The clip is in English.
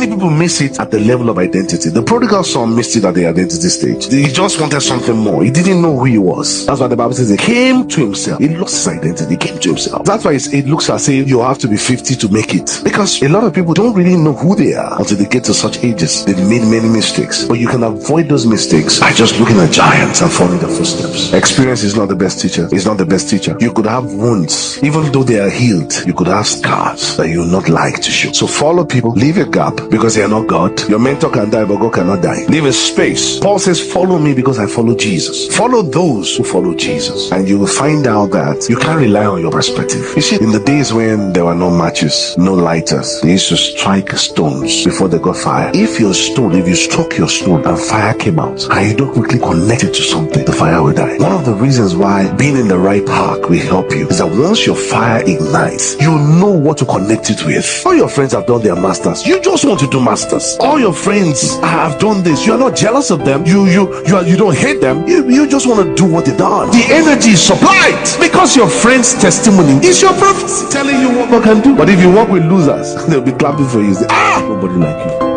Many people miss it at the level of identity. The prodigal son missed it at the identity stage. He just wanted something more. He didn't know who he was. That's why the Bible says he came to himself. He lost his identity. He came to himself. That's why it looks as if you have to be 50 to make it. Because a lot of people don't really know who they are until they get to such ages. They've made many mistakes. But you can avoid those mistakes by just looking at giants and following their footsteps. Experience is not the best teacher. It's not the best teacher. You could have wounds. Even though they are healed, you could have scars that you would not like to show. So follow people. Leave a gap because they are not God. Your mentor can die, but God cannot die. Leave a space. Paul says, follow me because I follow Jesus. Follow those who follow Jesus. And you will find out that you can't rely on your perspective. You see, in the days when there were no matches, no lighters, they used to strike stones before they got fire. If you struck your stone and fire came out, and you don't quickly connect it to something, the fire will die. One of the reasons why being in the right park will help you is that once your fire ignites, you know what to connect it with. All your friends have done their masters. You just want to do masters. All your friends have done this. You are not jealous of them. You don't hate them. You just want to do what they've done. The energy is supplied because your friend's testimony is your prophecy telling you what God can do. But if you work with losers, they'll be clapping for you. Say, nobody like you.